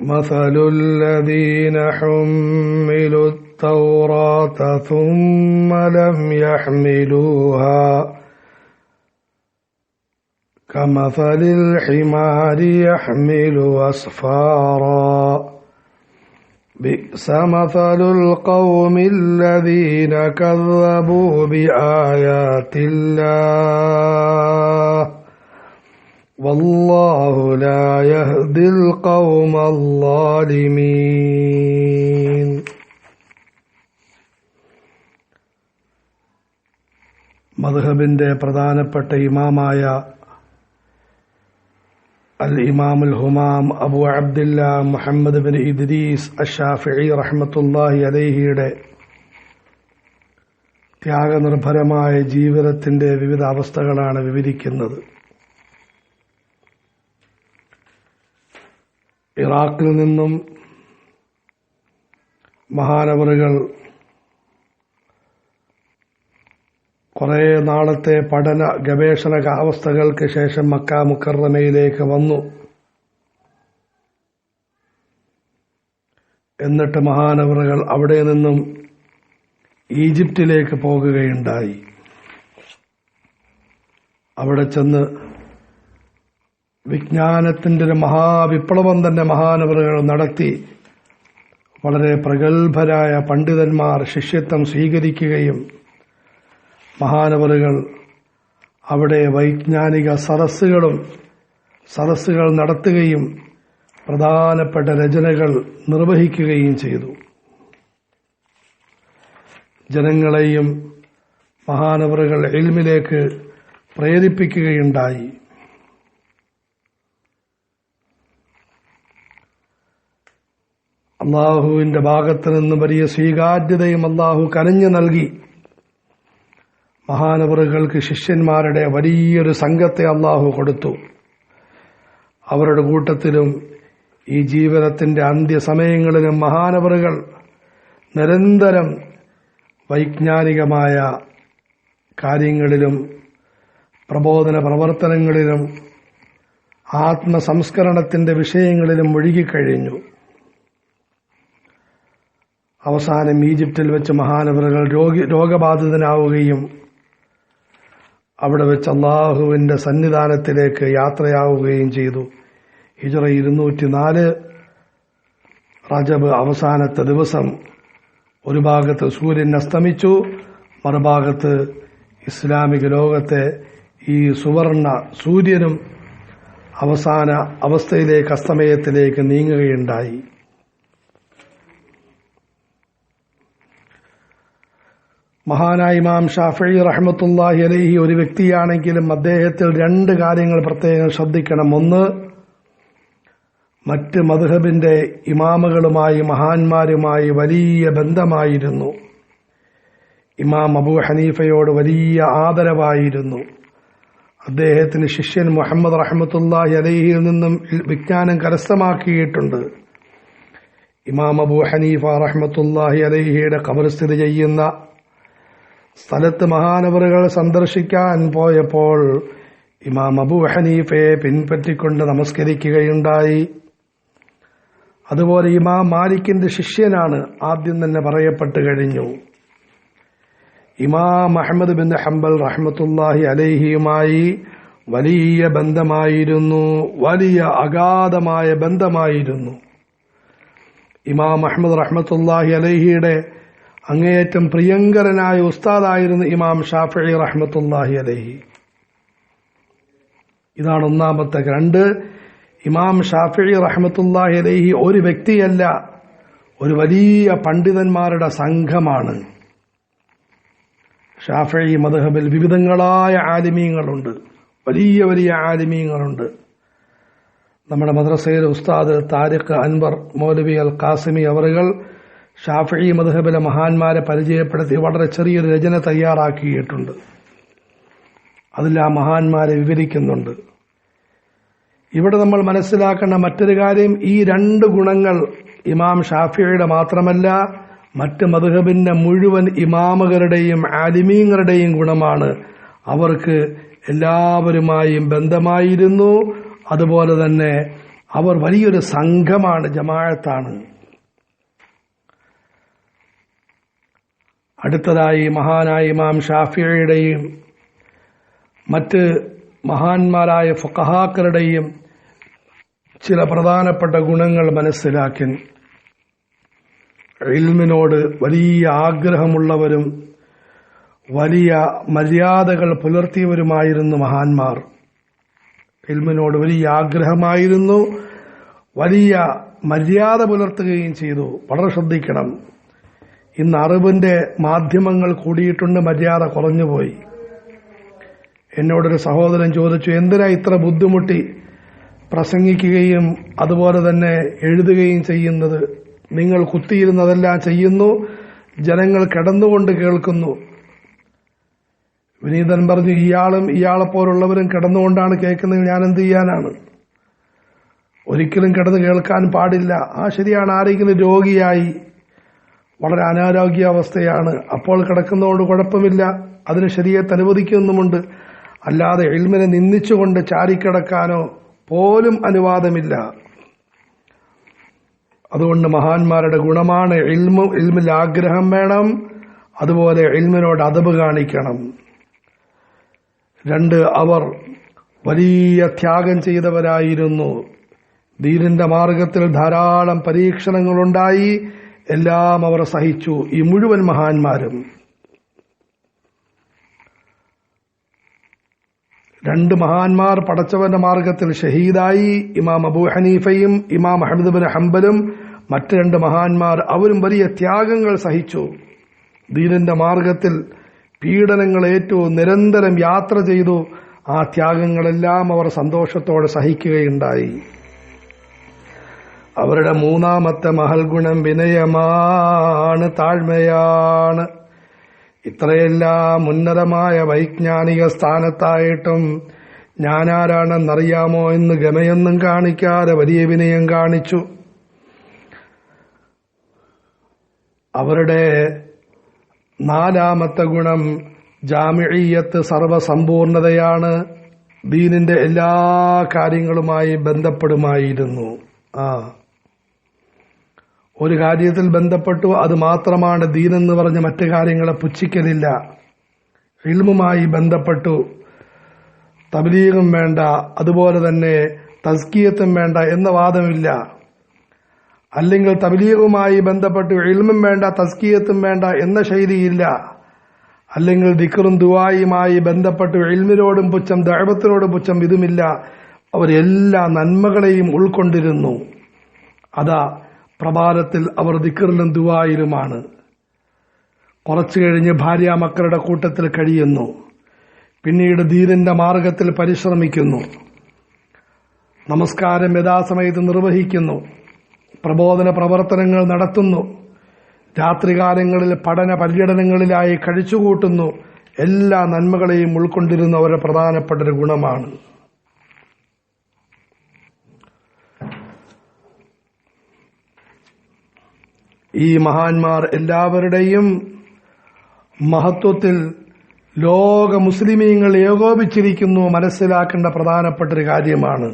مثل الذين حملوا التوراة ثم لم يحملوها كمثل الحمار يحمل أسفارا بئس مثل القوم الذين كذبوا بآيات الله والله لا يهدي القوم الظالمين. മദ്ഹബിന്റെ പ്രധാനപ്പെട്ട ഇമാമായ അൽ ഇമാമുൽ ഹുമാം Abu Abdullah Muhammad bin Idris അഷ്ശാഫിഈ റഹ്മത്തുള്ളാഹി അലൈഹിയുടെ ത്യാഗനിർഭരമായ ജീവിതത്തിന്റെ വിവിധ അവസ്ഥകളാണ് വിവരിക്കുന്നത്. ഇറാഖിൽ നിന്നും മഹാനവറുകൾ കുറേ നാളത്തെ പഠന ഗവേഷണ അവസ്ഥകൾക്ക് ശേഷം മക്ക മുക്കറമയിലേക്ക് വന്നു. എന്നിട്ട് മഹാനവറുകൾ അവിടെ നിന്നും ഈജിപ്തിലേക്ക് പോകുകയുണ്ടായി. അവിടെ ചെന്ന് വിജ്ഞാനത്തിന്റെ ഒരു മഹാവിപ്ലവം തന്നെ മഹാനവറുകൾ നടത്തി. വളരെ പ്രഗത്ഭരായ പണ്ഡിതന്മാർ ശിഷ്യത്വം സ്വീകരിക്കുകയും മഹാനവറുകൾ അവിടെ വൈജ്ഞാനിക സദസ്സുകൾ നടത്തുകയും പ്രധാനപ്പെട്ട രചനകൾ നിർവഹിക്കുകയും ചെയ്തു. ജനങ്ങളെയും മഹാനവറുകൾ ഇൽമിലേക്ക് പ്രേരിപ്പിക്കുകയുണ്ടായി. അള്ളാഹുവിന്റെ ഭാഗത്ത് നിന്ന് വലിയ സ്വീകാര്യതയും അള്ളാഹു കനിഞ്ഞു നൽകി. മഹാനവറുകൾക്ക് ശിഷ്യന്മാരുടെ വലിയൊരു സംഘത്തെ അള്ളാഹു കൊടുത്തു. അവരുടെ കൂട്ടത്തിലും ഈ ജീവിതത്തിന്റെ അന്ത്യസമയങ്ങളിലും മഹാനവറുകൾ നിരന്തരം വൈജ്ഞാനികമായ കാര്യങ്ങളിലും പ്രബോധന പ്രവർത്തനങ്ങളിലും ആത്മസംസ്കരണത്തിന്റെ വിഷയങ്ങളിലും മുഴുകിക്കഴിഞ്ഞു. അവസാനം ഈജിപ്തിൽ വെച്ച് മഹാനവറുകൾ രോഗബാധിതനാവുകയും അവിടെ വെച്ച് അള്ളാഹുവിന്റെ സന്നിധാനത്തിലേക്ക് യാത്രയാവുകയും ചെയ്തു. ഹിജ്റ 204 റജബ് അവസാനത്തെ ദിവസം ഒരു ഭാഗത്ത് സൂര്യൻ അസ്തമിച്ചു, മറുഭാഗത്ത് ഇസ്ലാമിക ലോകത്തെ ഈ സുവർണ സൂര്യനും അവസാന അവസ്ഥയിലേക്ക് അസ്തമയത്തിലേക്ക് നീങ്ങുകയുണ്ടായി. മഹാനായ ഇമാം ഷാഫിഈ റഹ്മത്തുള്ളാഹി അലൈഹി ഒരു വ്യക്തിയാണെങ്കിലും അദ്ദേഹത്തിൽ രണ്ട് കാര്യങ്ങൾ പ്രത്യേകം ശ്രദ്ധിക്കണം. ഒന്ന്, മറ്റ് മദ്ഹബിന്റെ ഇമാമുകളുമായി മഹാന്മാരുമായി വലിയ ബന്ധമായിരുന്നു. ഇമാം അബൂ ഹനീഫയോട് വലിയ ആദരവായിരുന്നു. അദ്ദേഹത്തിന് ശിഷ്യൻ മുഹമ്മദ് റഹ്മത്തുള്ളാഹി അലൈഹിയിൽ നിന്നും വിജ്ഞാനം കരസ്ഥമാക്കിയിട്ടുണ്ട്. ഇമാം അബൂ ഹനീഫ റഹ്മത്തുള്ളാഹി അലൈഹിയുടെ ഖബർ സ്ഥിതി ചെയ്യുന്ന സ്ഥലത്ത് മഹാനവറുകൾ സന്ദർശിക്കാൻ പോയപ്പോൾ ഇമാം അബൂ ഹനീഫയെ പിൻപറ്റിക്കൊണ്ട് നമസ്കരിക്കുകയുണ്ടായി. അതുപോലെ ഇമാം മാലിക്കിന്റെ ശിഷ്യനാണ്, ആദ്യം തന്നെ പറയപ്പെട്ടു കഴിഞ്ഞു. ഇമാം അഹ്മദ് ബിൻ ഹംബൽ റഹ്മത്തുള്ളാഹി അലൈഹിയുമായി വലിയ ബന്ധമായിരുന്നു, വലിയ അഗാധമായ ബന്ധമായിരുന്നു. ഇമാം അഹ്മദ് റഹ്മത്തുള്ളാഹി അലൈഹിയുടെ അങ്ങേയറ്റം പ്രിയങ്കരനായ ഉസ്താദായിരുന്നു ഇമാം ഷാഫിഈ റഹ്മത്തുള്ളാഹി അലൈഹി. ഇതാണ് ഒന്നാമത്തെ. രണ്ട്, ഇമാം ഷാഫിഈ റഹ്മത്തുള്ളാഹി അലൈഹി ഒരു വ്യക്തിയല്ല, ഒരു വലിയ പണ്ഡിതന്മാരുടെ സംഘമാണ്. ഷാഫിഈ മദ്ഹബിൽ വിവിധങ്ങളായ ആലിമീങ്ങളുണ്ട്, വലിയ വലിയ ആലിമീങ്ങളുണ്ട്. നമ്മുടെ മദ്രസയിലെ ഉസ്താദ് താരിഖ് അൻവർ മൗലവി അൽ ഖാസിമി അവറുകൾ ഷാഫിഈ മദ്ഹബിലെ മഹാന്മാരെ പരിചയപ്പെടുത്തി വളരെ ചെറിയൊരു രചന തയ്യാറാക്കിയിട്ടുണ്ട്. അതിൽ ആ മഹാന്മാരെ വിവരിക്കുന്നുണ്ട്. ഇവിടെ നമ്മൾ മനസ്സിലാക്കേണ്ട മറ്റൊരു കാര്യം, ഈ രണ്ട് ഗുണങ്ങൾ ഇമാം ഷാഫിഈയുടെ മാത്രമല്ല, മറ്റ് മദ്ഹബിന്റെ മുഴുവൻ ഇമാമുകളുടെയും ആലിമീങ്ങളുടെയും ഗുണമാണ്. അവർക്ക് എല്ലാവരുമായും ബന്ധമായിരുന്നു. അതുപോലെ തന്നെ അവർ വലിയൊരു സംഘമാണ്, ജമാഅത്താണ്. അടുത്തതായി മഹാനായ ഇമാം ഷാഫിഈയുടെയും മറ്റ് മഹാന്മാരായ ഫുഖഹാക്കളുടെയും ചില പ്രധാനപ്പെട്ട ഗുണങ്ങൾ മനസ്സിലാക്കി ഇൽമിനോട് വലിയ ആഗ്രഹമുള്ളവരും വലിയ മര്യാദകൾ പുലർത്തിയവരുമായിരുന്നു മഹാന്മാർ. ഇൽമിനോട് വലിയ ആഗ്രഹമായിരുന്നു, വലിയ മര്യാദ പുലർത്തുകയും ചെയ്തു. വളരെ ശ്രദ്ധിക്കണം. ഇന്ന് അറിവിന്റെ മാധ്യമങ്ങൾ കൂടിയിട്ടുണ്ട്, മര്യാദ കുറഞ്ഞുപോയി. എന്നോടൊരു സഹോദരൻ ചോദിച്ചു, എന്തിനാ ഇത്ര ബുദ്ധിമുട്ടി പ്രസംഗിക്കുകയും അതുപോലെ തന്നെ എഴുതുകയും ചെയ്യുന്നത്? നിങ്ങൾ കുത്തിയിരുന്നതെല്ലാം ചെയ്യുന്നു, ജനങ്ങൾ കിടന്നുകൊണ്ട് കേൾക്കുന്നു. വിനീതൻ പറഞ്ഞു, ഇയാളും ഇയാളെപ്പോലുള്ളവരും കിടന്നുകൊണ്ടാണ് കേൾക്കുന്നത്, ഞാൻ എന്ത് ചെയ്യാനാണ്? ഒരിക്കലും കിടന്ന് കേൾക്കാൻ പാടില്ല. ശരിയാണ്, ആരെങ്കിലും രോഗിയായി വളരെ അനാരോഗ്യാവസ്ഥയാണ്, അപ്പോൾ കിടക്കുന്നതുകൊണ്ട് കുഴപ്പമില്ല, അതിന് ശരീഅത്ത് അനുവദിക്കുന്നുമുണ്ട്. അല്ലാതെ ഇൽമിനെ നിന്ദിച്ചുകൊണ്ട് ചാരിക്കിടക്കാനോ പോലും അനുവാദമില്ല. അതുകൊണ്ട് മഹാന്മാരുടെ ഗുണമാണ് ഇൽമിൽ ആഗ്രഹം വേണം, അതുപോലെ ഇൽമിനോട് അദബ് കാണിക്കണം. 2, അവർ വലിയ ത്യാഗം ചെയ്തവരായിരുന്നു. ദീനിന്റെ മാർഗത്തിൽ ധാരാളം പരീക്ഷണങ്ങളുണ്ടായി, എല്ലാം അവർ സഹിച്ചു. ഈ മുഴുവൻ മഹാന്മാരും 2 മഹാന്മാർ പടച്ചവന്റെ മാർഗത്തിൽ ഷഹീദായി. ഇമാം അബൂ ഹനീഫയും ഇമാം അഹ്മദ് ബിൻ ഹംബലും മറ്റ് 2 മഹാന്മാർ, അവരും വലിയ ത്യാഗങ്ങൾ സഹിച്ചു. ദീനിന്റെ മാർഗത്തിൽ പീഡനങ്ങൾ ഏറ്റു, നിരന്തരം യാത്ര ചെയ്തു. ആ ത്യാഗങ്ങളെല്ലാം അവർ സന്തോഷത്തോടെ സഹിക്കുകയുണ്ടായി. അവരുടെ 3ാമത്തെ മഹൽ ഗുണം വിനയമാണ്, താഴ്മയാണ്. ഇത്രയെല്ലാം ഉന്നതമായ വൈജ്ഞാനിക സ്ഥാനത്തായിട്ടും ഞാനാരാണെന്നറിയാമോ എന്ന് ഗമയൊന്നും കാണിക്കാതെ വലിയ വിനയം കാണിച്ചു. അവരുടെ 4ാമത്തെ ഗുണം ജാമിഇയ്യത്ത്, സർവസമ്പൂർണതയാണ്. ദീനിന്റെ എല്ലാ കാര്യങ്ങളുമായി ബന്ധപ്പെടുമായിരുന്നു. ഒരു കാര്യത്തിൽ ബന്ധപ്പെട്ടു, അത് മാത്രമാണ് ദീനെന്ന് പറഞ്ഞ് മറ്റു കാര്യങ്ങളെ പുച്ഛിക്കലില്ല. ഇൽമുമായി ബന്ധപ്പെട്ടു, തബ്ലീഗും വേണ്ട, അതുപോലെ തന്നെ തസ്കിയത്തും വേണ്ട എന്ന വാദമില്ല. അല്ലെങ്കിൽ തബ്ലീഗുമായി ബന്ധപ്പെട്ടു ഇൽമും വേണ്ട, തസ്കിയത്തും വേണ്ട എന്ന ശൈലിയില്ല. അല്ലെങ്കിൽ ദിക്റും ദുആയുമായി ബന്ധപ്പെട്ടു ഇൽമിനോടും പുച്ഛം, ദഅവത്തിനോടും പുച്ഛം, ഇതുമില്ല. അവരെല്ലാ നന്മകളെയും ഉൾക്കൊണ്ടിരുന്നു. അതാ പ്രഭാതത്തിൽ അവർ ദിക്റിലും ദുആയിലുമാണ്. കുറച്ചു കഴിഞ്ഞ് ഭാര്യ മക്കളുടെ കൂട്ടത്തിൽ കഴിയുന്നു. പിന്നീട് ദീനിന്റെ മാർഗത്തിൽ പരിശ്രമിക്കുന്നു. നമസ്കാരം യഥാസമയത്ത് നിർവഹിക്കുന്നു. പ്രബോധന പ്രവർത്തനങ്ങൾ നടത്തുന്നു. രാത്രികാലങ്ങളിൽ പഠന പര്യടനങ്ങളിലായി കഴിച്ചുകൂട്ടുന്നു. എല്ലാ നന്മകളെയും ഉൾക്കൊണ്ടിരുന്ന ഒരു പ്രധാനപ്പെട്ട ഒരു ഗുണമാണ്. ഈ മഹാന്മാർ എല്ലാവരുടെയും മഹത്വത്തിൽ ലോക മുസ്ലിമീങ്ങൾ ഏകോപിച്ചിരിക്കുന്നു. മനസ്സിലാക്കേണ്ട പ്രധാനപ്പെട്ട ഒരു കാര്യമാണ്.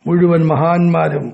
മുഴുവൻ മഹാന്മാരും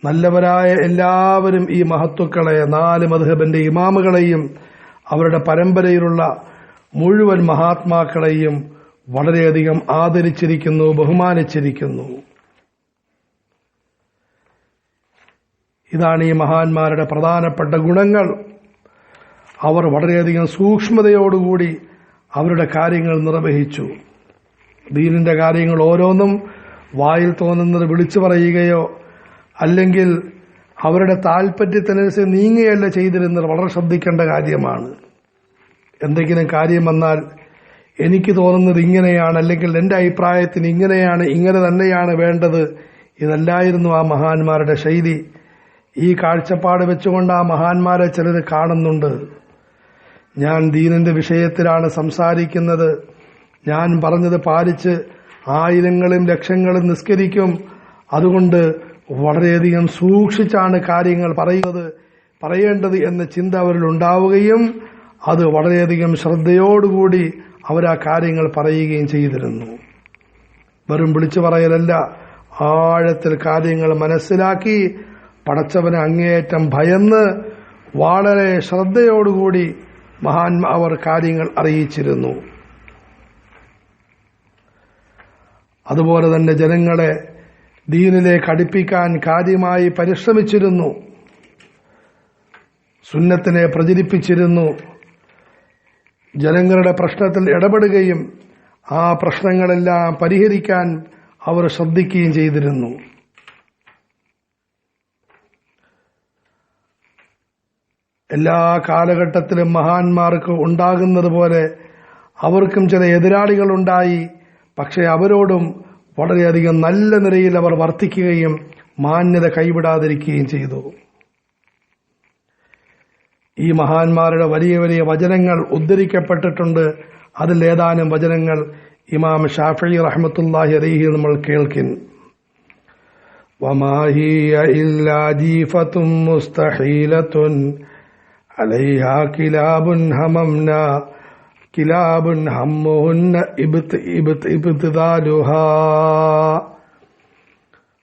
നല്ലവരായ എല്ലാവരും ഈ മഹത്വക്കളെ, 4 മദ്ഹബിന്റെ ഇമാമുകളെയും അവരുടെ പരമ്പരയിലുള്ള മുഴുവൻ മഹാത്മാക്കളെയും വളരെയധികം ആദരിച്ചിരിക്കുന്നു, ബഹുമാനിച്ചിരിക്കുന്നു. ഇതാണ് ഈ മഹാന്മാരുടെ പ്രധാനപ്പെട്ട ഗുണങ്ങൾ. അവർ വളരെയധികം സൂക്ഷ്മതയോടുകൂടി അവരുടെ കാര്യങ്ങൾ നിർവഹിച്ചു. ദീനിന്റെ കാര്യങ്ങൾ ഓരോന്നും വായിൽ തോന്നുന്നത് വിളിച്ചു പറയുകയോ അല്ലെങ്കിൽ അവരുടെ താൽപര്യത്തിനനുസരിച്ച് നീങ്ങുകയല്ല ചെയ്തിരുന്നത്. വളരെ ശ്രദ്ധിക്കേണ്ട കാര്യമാണ്. എന്തെങ്കിലും കാര്യം വന്നാൽ എനിക്ക് തോന്നുന്നത് ഇങ്ങനെയാണ്, അല്ലെങ്കിൽ എന്റെ അഭിപ്രായത്തിന് ഇങ്ങനെയാണ്, ഇങ്ങനെ തന്നെയാണ് വേണ്ടത്, ഇതല്ലായിരുന്നു ആ മഹാന്മാരുടെ ശൈലി. ഈ കാഴ്ചപ്പാട് വെച്ചുകൊണ്ട് ആ മഹാന്മാരെ ചിലർ കാണുന്നുണ്ട്. ഞാൻ ദീനിന്റെ വിഷയത്തിലാണ് സംസാരിക്കുന്നത്, ഞാൻ പറഞ്ഞത് പാലിച്ച് ആയിരങ്ങളും ലക്ഷങ്ങളും നിസ്കരിക്കും, അതുകൊണ്ട് വളരെയധികം സൂക്ഷിച്ചാണ് കാര്യങ്ങൾ പറയേണ്ടത് എന്ന ചിന്ത അവരിൽ ഉണ്ടാവുകയും അത് വളരെയധികം ശ്രദ്ധയോടുകൂടി അവർ ആ കാര്യങ്ങൾ പറയുകയും ചെയ്തിരുന്നു. വെറും വിളിച്ചു പറയലല്ല, ആഴത്തിൽ കാര്യങ്ങൾ മനസ്സിലാക്കി പടച്ചവനെ അങ്ങേയറ്റം ഭയന്ന് വളരെ ശ്രദ്ധയോടുകൂടി അവർ കാര്യങ്ങൾ അറിയിച്ചിരുന്നു. അതുപോലെ തന്നെ ജനങ്ങളെ ദീനിലേക്ക് അടുപ്പിക്കാൻ കാര്യമായി പരിശ്രമിച്ചിരുന്നു, സുന്നത്തിനെ പ്രചരിപ്പിച്ചിരുന്നു, ജനങ്ങളുടെ പ്രശ്നത്തിൽ ഇടപെടുകയും ആ പ്രശ്നങ്ങളെല്ലാം പരിഹരിക്കാൻ അവർ ശ്രദ്ധിക്കുകയും ചെയ്തിരുന്നു. എല്ലാ കാലഘട്ടത്തിലും മഹാന്മാർക്ക് ഉണ്ടാകുന്നത് പോലെ അവർക്കും ചില എതിരാളികളുണ്ടായി. പക്ഷെ അവരോടും വളരെയധികം നല്ല നിലയിൽ അവർ വർത്തിക്കുകയും മാന്യത കൈവിടാതിരിക്കുകയും ചെയ്തു. ഈ മഹാന്മാരുടെ വലിയ വലിയ വചനങ്ങൾ ഉദ്ധരിക്കപ്പെട്ടിട്ടുണ്ട്. അതിൽ ഏതാനും വചനങ്ങൾ ഇമാം ഷാഫിഈ റഹ്മത്തുള്ളാഹി അലൈഹി നമ്മൾ കേൾക്കിൻ. വമാ ഹിയ ഇല്ലാ ജീഫത്തുൻ മുസ്തഹീലത്തുൻ അലൈഹാ കിലാബുൻ ഹമംനാ കിലാബുൻ ഹമ്മുഹുന്ന ഇബ്തിദാലുഹാ.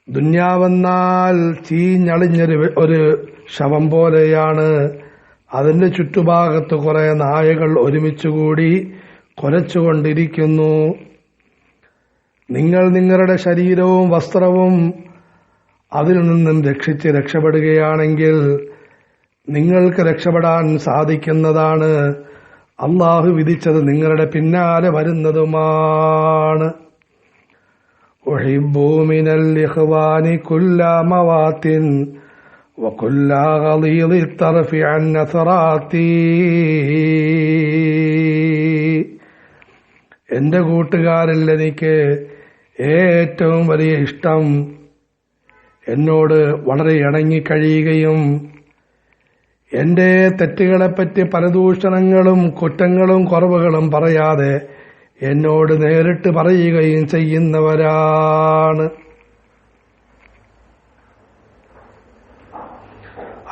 ദുന്യാവെന്നാൽ ചീഞ്ഞളിഞ്ഞൊരു ശവം പോലെയാണ്. അതിന്റെ ചുറ്റുഭാഗത്ത് കുറെ നായകൾ ഒരുമിച്ചുകൂടി കുരച്ചുകൊണ്ടിരിക്കുന്നു. നിങ്ങൾ നിങ്ങളുടെ ശരീരവും വസ്ത്രവും അതിൽ നിന്നും രക്ഷപ്പെടുകയാണെങ്കിൽ നിങ്ങൾക്ക് രക്ഷപ്പെടാൻ സാധിക്കുന്നതാണ്. അള്ളാഹു വിധിച്ചത് നിങ്ങളുടെ പിന്നാലെ വരുന്നതുമാണ്. ഉഹിബ്ബു മിനൽ ഇഖ്വാനി കുല്ല മവാത്തിൻ വകുല്ല ഗളീദി തർഫി അൻ നസറാത്തി. എന്റെ കൂട്ടുകാരിൽ എനിക്ക് ഏറ്റവും വലിയ ഇഷ്ടം എന്നോട് വളരെ ഇണങ്ങിക്കഴിയുകയും എന്റെ തെറ്റുകളെപ്പറ്റി പരദൂഷണങ്ങളും കുറ്റങ്ങളും കുറവുകളും പറയാതെ എന്നോട് നേരിട്ട് പറയുകയും ചെയ്യുന്നവരാണ്.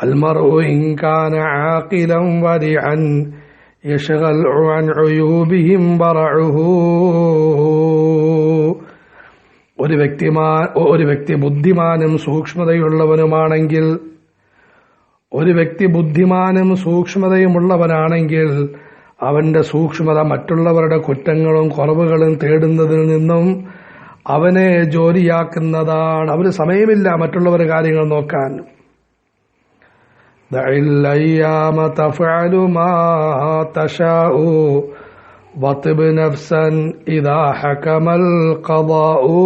അൽമർഉ ഇൻ കാന ആഖിലൻ വരിഅൻ യശ്ഗൽ അൻ ഉയൂബിഹിം ബറഉഹു. ഒരു വ്യക്തി ബുദ്ധിമാനും സൂക്ഷ്മതയുള്ളവനുമാണെങ്കിൽ, ഒരു വ്യക്തി ബുദ്ധിമാനും സൂക്ഷ്മതയുമുള്ളവനാണെങ്കിൽ അവന്റെ സൂക്ഷ്മത മറ്റുള്ളവരുടെ കുറ്റങ്ങളും കുറവുകളും തേടുന്നതിൽ നിന്നും അവനെ ജോലിയാക്കുന്നതാണ്. അവന് സമയമില്ല മറ്റുള്ളവരുടെ കാര്യങ്ങൾ നോക്കാൻ. ദഇൽ അയ്യാമ തഫഅലു മാ തശാഉ വത്ബ് നഫ്സൻ ഇദാ ഹകമൽ ഖദാഉ.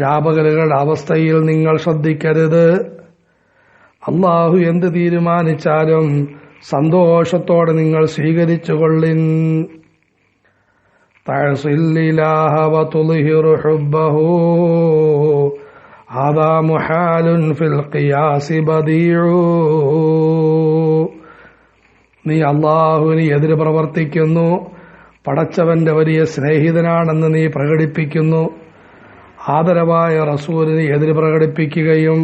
രാപകലുകളുടെ അവസ്ഥയിൽ നിങ്ങൾ ശ്രദ്ധിക്കരുത്. അള്ളാഹു എന്ത് തീരുമാനിച്ചാലും സന്തോഷത്തോടെ നിങ്ങൾ സ്വീകരിച്ചുകൊള്ളിൻ. തഅസില്ലിലാഹ വതുൽഹിറു ഹുബ്ബഹു ഹാദാ മുഹാലുൻ ഫിൽ ഖിയാസി ബദീഉ. നീ അള്ളാഹുവിന് എതിര് പ്രവർത്തിക്കുന്നു, പടച്ചവന്റെ വലിയ സ്നേഹിതനാണെന്ന് നീ പ്രകടിപ്പിക്കുന്നു, ആദരവായ റസൂലിന് എതിര് പ്രകടിപ്പിക്കുകയും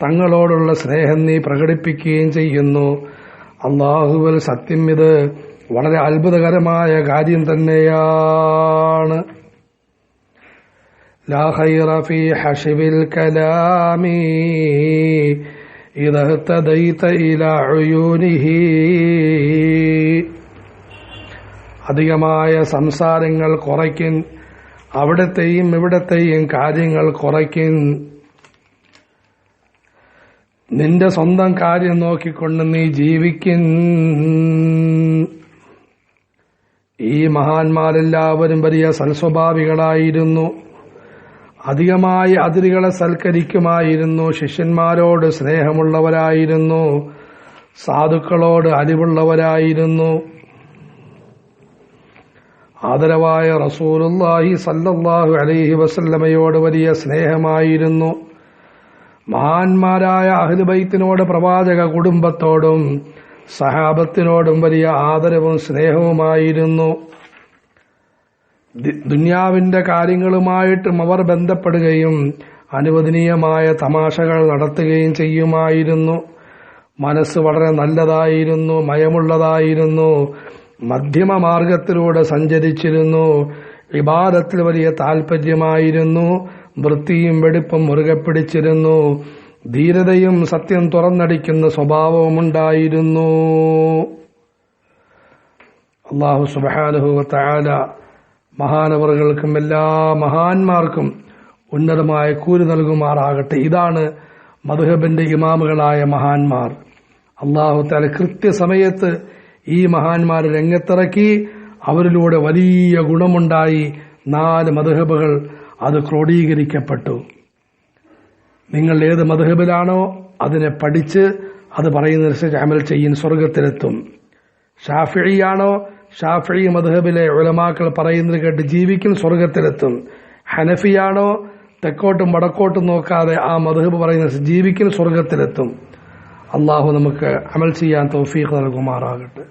തങ്ങളോടുള്ള സ്നേഹം നീ പ്രകടിപ്പിക്കുകയും ചെയ്യുന്നു. അല്ലാഹുവിൽ സത്യം, ഇത് വളരെ അത്ഭുതകരമായ കാര്യം തന്നെയാണ്. ലാ ഖൈറ ഫീ ഹശിബിൽ കലാമി ഇദാ തദൈത ഇലാ ഉയൂനിഹി. അധികമായ സംസാരങ്ങൾ കുറയ്ക്കിൻ, അവിടത്തെയും ഇവിടത്തെയും കാര്യങ്ങൾ കുറയ്ക്കിൻ. നിന്റെ സ്വന്തം കാര്യം നോക്കിക്കൊണ്ട് നീ ജീവിക്കിൻ. ഈ മഹാന്മാരെല്ലാവരും വലിയ സൽസ്വഭാവികളായിരുന്നു. അധികമായി അതിരുകളെ സൽക്കരിക്കുമായിരുന്നു. ശിഷ്യന്മാരോട് സ്നേഹമുള്ളവരായിരുന്നു. സാധുക്കളോട് അലിവുള്ളവരായിരുന്നു. ആദരവായ റസൂലുള്ളാഹി സല്ലല്ലാഹു അലൈഹി വസല്ലമയോട് വലിയ സ്നേഹമായിരുന്നു. മഹാന്മാരായ അഹ്ലു ബൈത്തിനോട്, പ്രവാചക കുടുംബത്തോടും സഹാബത്തിനോടും വലിയ ആദരവും സ്നേഹവുമായിരുന്നു. ദുനിയാവിന്റെ കാര്യങ്ങളുമായിട്ടും അവർ ബന്ധപ്പെടുകയും അനുവദനീയമായ തമാശകൾ നടത്തുകയും ചെയ്യുമായിരുന്നു. മനസ്സ് വളരെ നല്ലതായിരുന്നു, മയമുള്ളതായിരുന്നു, മധ്യമ മാർഗത്തിലൂടെ സഞ്ചരിച്ചിരുന്നു. ഇബാദത്തിൽ വലിയ താൽപര്യമായിരുന്നു, വൃത്തിയും വെടിപ്പും മുറുകെ പിടിച്ചിരുന്നു, ധീരതയും സത്യം തുറന്നടിക്കുന്ന സ്വഭാവവുമുണ്ടായിരുന്നു. അല്ലാഹു സുബ്ഹാനഹു വ തആല മഹാനവറുകൾക്കും എല്ലാ മഹാന്മാർക്കും ഉന്നതമായ കൂലി നൽകുമാറാകട്ടെ. ഇതാണ് മദ്ഹബിന്റെ ഇമാമുകളായ മഹാന്മാർ. അല്ലാഹു തആല കൃത്യസമയത്ത് ഈ മഹാന്മാരെ രംഗത്തിറക്കി. അവരിലൂടെ വലിയ ഗുണമുണ്ടായി. 4 മദ്ഹബുകൾ അത് ക്രോഡീകരിക്കപ്പെട്ടു. നിങ്ങൾ ഏത് മദ്ഹബിലാണോ അതിനെ പഠിച്ച് അത് പറയുന്നതനുസരിച്ച് അമൽ ചെയ്യും, സ്വർഗത്തിലെത്തും. ഷാഫിഈയാണോ ഷാഫിഈ മദ്ഹബിലെ ഉലമാക്കൾ പറയുന്നത് കേട്ട് ജീവിക്കും, സ്വർഗത്തിലെത്തും. ഹനഫിയാണോ തെക്കോട്ടും വടക്കോട്ടും നോക്കാതെ ആ മദ്ഹബ് പറയുന്ന ജീവിക്കും, സ്വർഗത്തിലെത്തും. അള്ളാഹു നമുക്ക് അമൽ ചെയ്യാൻ തൗഫീഖ് നൽകുമാറാകട്ടെ.